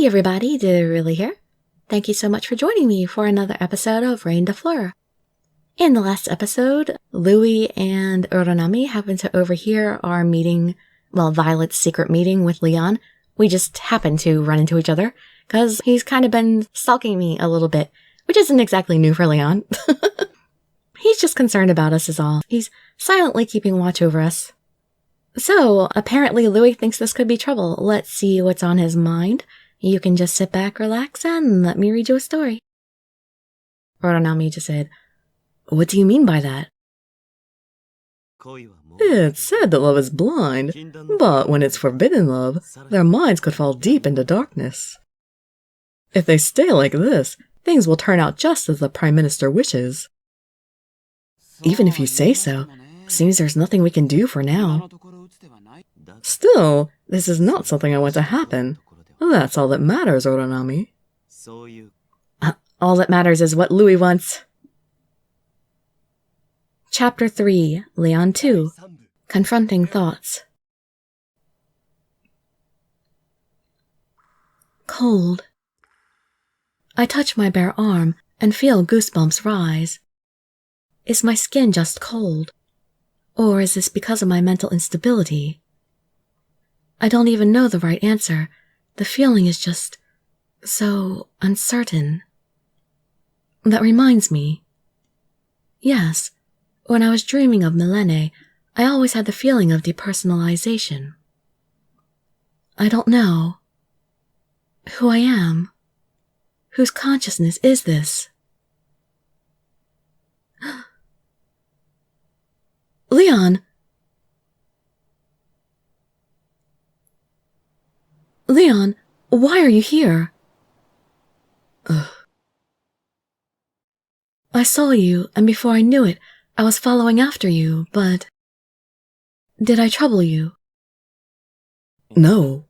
Hey everybody, Dirili here. Thank you so much for joining me for another episode of Reine Des Fleurs. In the last episode, Louis and Uranami happened to overhear our meeting, Violet's secret meeting with Leon. We just happened to run into each other, because he's kind of been stalking me a little bit, which isn't exactly new for Leon. He's just concerned about us is all. He's silently keeping watch over us. So, apparently Louis thinks this could be trouble. Let's see what's on his mind. You can just sit back, relax, and let me read you a story. Uranami just said, "What do you mean by that?" It's said that love is blind, but when it's forbidden love, their minds could fall deep into darkness. If they stay like this, things will turn out just as the Prime Minister wishes. Even if you say so, seems there's nothing we can do for now. Still, this is not something I want to happen. That's all that matters, Uranami. All that matters is what Louis wants. Chapter 3, Leon 2, Confronting Thoughts. Cold. I touch my bare arm and feel goosebumps rise. Is my skin just cold? Or is this because of my mental instability? I don't even know the right answer. The feeling is just so uncertain. That reminds me. Yes, when I was dreaming of Milene, I always had the feeling of depersonalization. I don't know who I am. Whose consciousness is this? Leon! Leon, why are you here? I saw you, and before I knew it, I was following after you, but... Did I trouble you? No.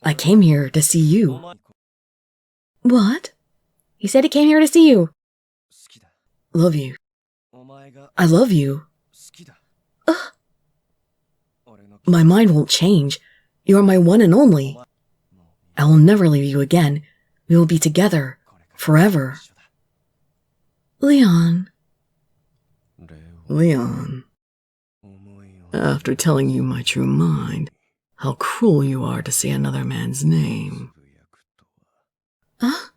I came here to see you. What? He said he came here to see you. Love you. I love you. My mind won't change. You are my one and only. I will never leave you again. We will be together, forever. Leon. Leon. After telling you my true mind, how cruel you are to say another man's name. Huh?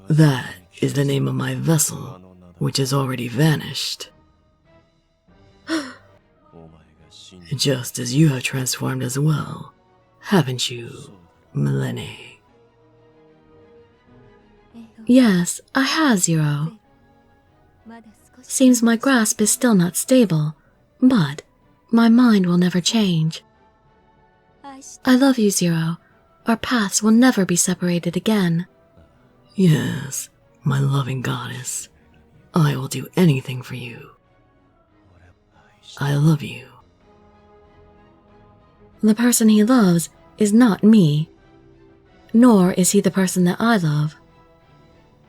That is the name of my vessel, which has already vanished. Just as you have transformed as well, haven't you, Milene? Yes, I have, Zero. Seems my grasp is still not stable, but my mind will never change. I love you, Zero. Our paths will never be separated again. Yes, my loving goddess. I will do anything for you. I love you. The person he loves is not me, nor is he the person that I love.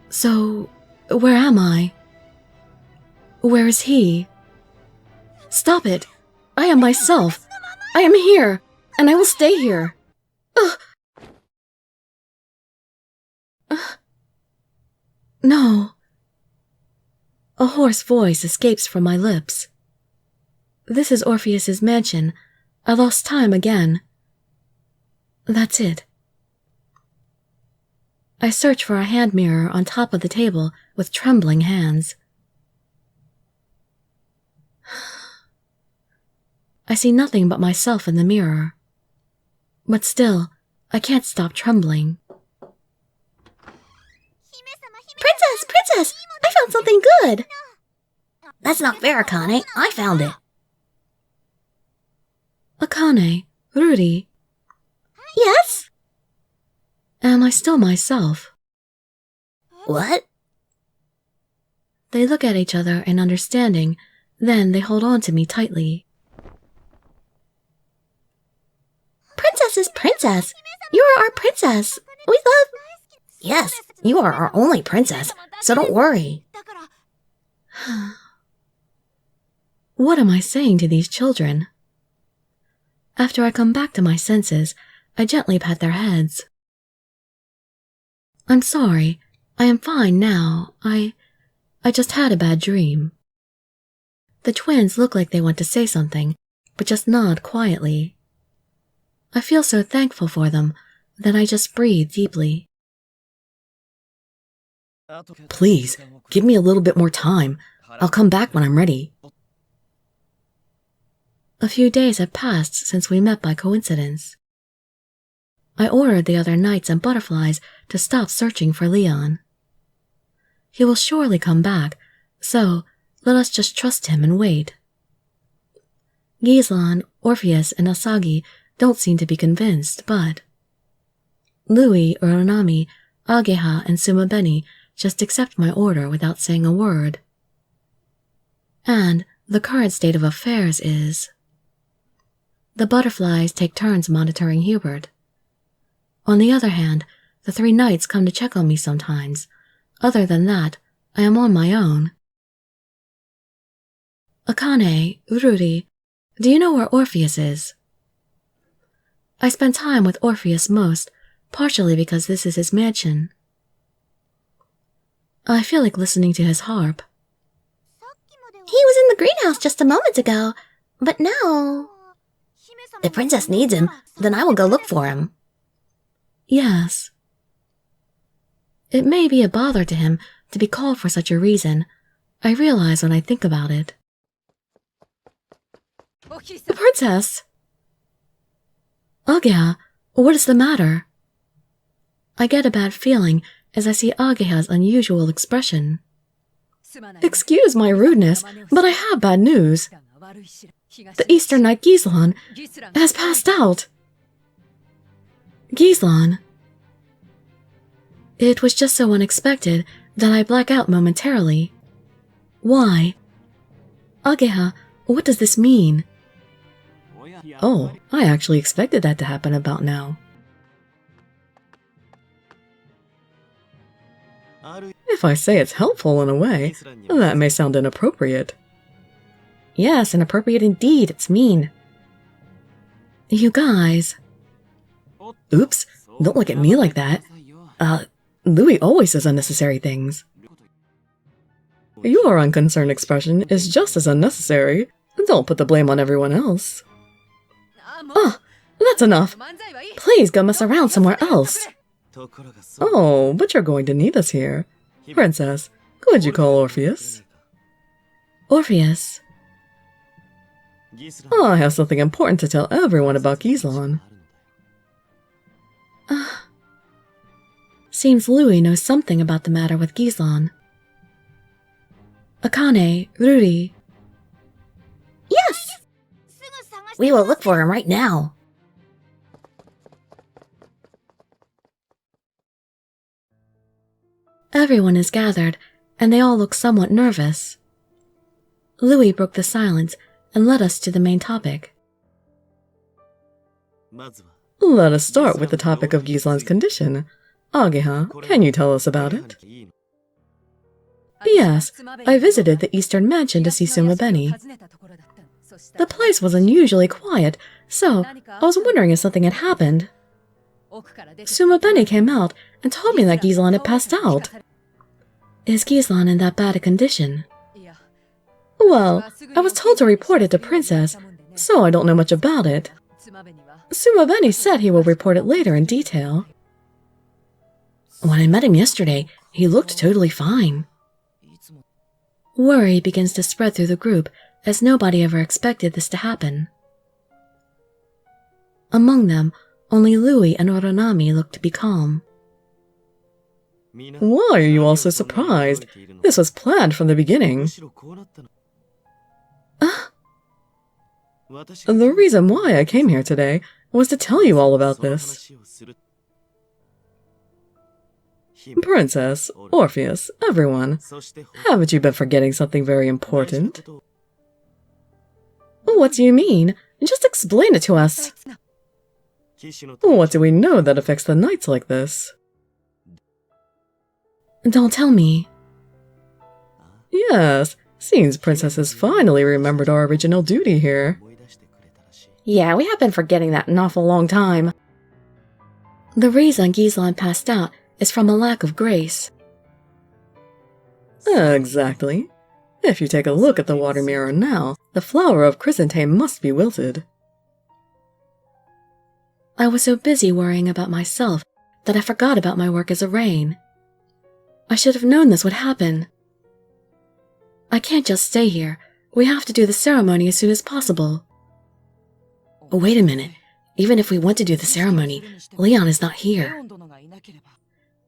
So, where am I? Where is he? Stop it! I am myself. I am here, and I will stay here. No. A hoarse voice escapes from my lips. This is Orpheus's mansion. I lost time again. That's it. I search for a hand mirror on top of the table with trembling hands. I see nothing but myself in the mirror. But still, I can't stop trembling. Princess! Princess! I found something good! That's not fair, Akane. I found it. Akane, Rudy, Yes? am I still myself? What? They look at each other in understanding, then they hold on to me tightly. Princess is princess. You are our princess. We love... Yes, you are our only princess, so don't worry. What am I saying to these children? After I come back to my senses, I gently pat their heads. I'm sorry. I am fine now. I just had a bad dream. The twins look like they want to say something, but just nod quietly. I feel so thankful for them that I just breathe deeply. Please, give me a little bit more time. I'll come back when I'm ready. A few days have passed since we met by coincidence. I ordered the other knights and butterflies to stop searching for Leon. He will surely come back, so let us just trust him and wait. Gislan, Orpheus, and Asagi don't seem to be convinced, but Louis, Uranami, Ageha, and Sumabeni just accept my order without saying a word. And the current state of affairs is... The butterflies take turns monitoring Hubert. On the other hand, the 3 knights come to check on me sometimes. Other than that, I am on my own. Akane, Ururi, do you know where Orpheus is? I spend time with Orpheus most, partially because this is his mansion. I feel like listening to his harp. He was in the greenhouse just a moment ago, but now... If Princess needs him, then I will go look for him. Yes. It may be a bother to him to be called for such a reason. I realize when I think about it. Princess! Ageha, what is the matter? I get a bad feeling as I see Ageha's unusual expression. Excuse my rudeness, but I have bad news. The Eastern Knight Gislan has passed out. Gislan. It was just so unexpected that I black out momentarily. Why? Ageha, what does this mean? Oh, I actually expected that to happen about now. If I say it's helpful in a way, that may sound inappropriate. Yes, inappropriate indeed, it's mean. You guys... Oops, don't look at me like that. Louis always says unnecessary things. Your unconcerned expression is just as unnecessary. Don't put the blame on everyone else. Oh, that's enough. Please go mess around somewhere else. Oh, but you're going to need us here. Princess, could you call Orpheus? Orpheus? Oh, I have something important to tell everyone about Gislan. Seems Louis knows something about the matter with Gislan. Akane, Ruri. Yes! We will look for him right now. Everyone is gathered, and they all look somewhat nervous. Louis broke the silence and led us to the main topic. Let us start with the topic of Gislan's condition. Ageha, can you tell us about it? Yes, I visited the Eastern Mansion to see Sumabeni. The place was unusually quiet, so I was wondering if something had happened. Sumabeni came out and told me that Gislan had passed out. Is Gislan in that bad a condition? Well, I was told to report it to Princess, so I don't know much about it. Sumabeni said he will report it later in detail. When I met him yesterday, he looked totally fine. Worry begins to spread through the group, as nobody ever expected this to happen. Among them, only Louis and Oronami looked to be calm. Why are you all so surprised? This was planned from the beginning. The reason why I came here today was to tell you all about this. Princess, Orpheus, everyone, haven't you been forgetting something very important? What do you mean? Just explain it to us. What do we know that affects the knights like this? Don't tell me. Yes, Seems Princess has finally remembered our original duty here. Yeah, we have been forgetting that an awful long time. The reason Giseline passed out is from a lack of grace. Exactly. If you take a look at the water mirror now, the flower of chrysanthemum must be wilted. I was so busy worrying about myself that I forgot about my work as a Reine. I should have known this would happen. I can't just stay here. We have to do the ceremony as soon as possible. Oh, wait a minute. Even if we want to do the ceremony, Leon is not here.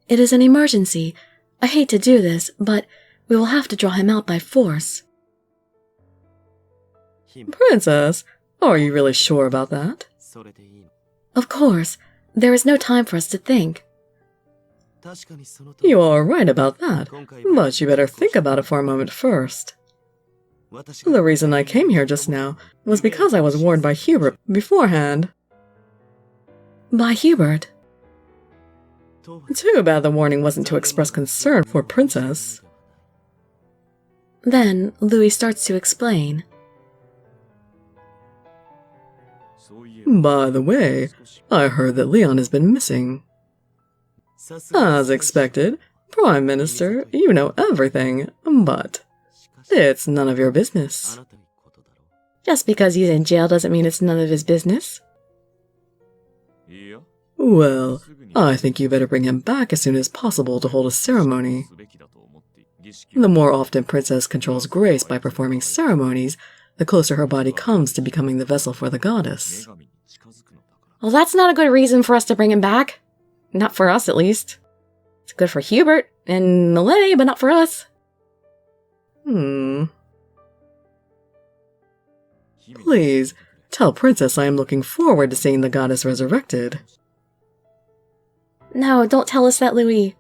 It is an emergency. I hate to do this, but we will have to draw him out by force. Princess, are you really sure about that? Of course. There is no time for us to think. You are right about that, but you better think about it for a moment first. The reason I came here just now was because I was warned by Hubert beforehand. By Hubert? Too bad the warning wasn't to express concern for Princess. Then Louis starts to explain. By the way, I heard that Leon has been missing. As expected, Prime Minister, you know everything, but it's none of your business. Just because he's in jail doesn't mean it's none of his business. Well, I think you better bring him back as soon as possible to hold a ceremony. The more often Princess controls grace by performing ceremonies, the closer her body comes to becoming the vessel for the goddess. Well, that's not a good reason for us to bring him back. Not for us, at least. It's good for Hubert and Millet, but not for us. Please, tell Princess I am looking forward to seeing the goddess resurrected. No, don't tell us that, Louis.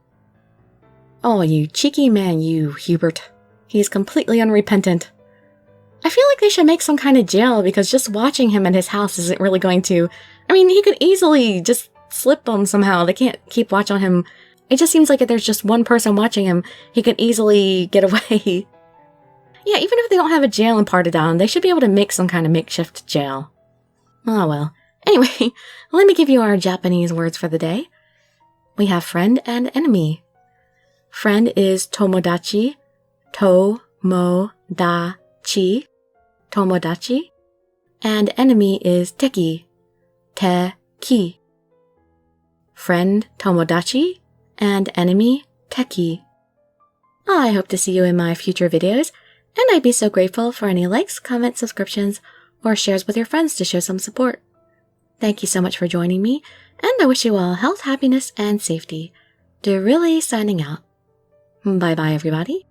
Oh, you cheeky man, you, Hubert. He's completely unrepentant. I feel like they should make some kind of jail, because just watching him at his house isn't really going to... I mean, he could easily just slip them somehow. They can't keep watch on him. It just seems like if there's just one person watching him, he could easily get away. Yeah, even if they don't have a jail in Partidown, they should be able to make some kind of makeshift jail. Oh well. Anyway, let me give you our Japanese words for the day. We have friend and enemy. Friend is tomodachi, to-mo-da-chi, tomodachi, and enemy is teki, te-ki. Friend tomodachi and enemy teki. I hope to see you in my future videos, and I'd be so grateful for any likes, comments, subscriptions, or shares with your friends to show some support. Thank you so much for joining me, and I wish you all health, happiness, and safety. Dirili signing out. Bye-bye, everybody.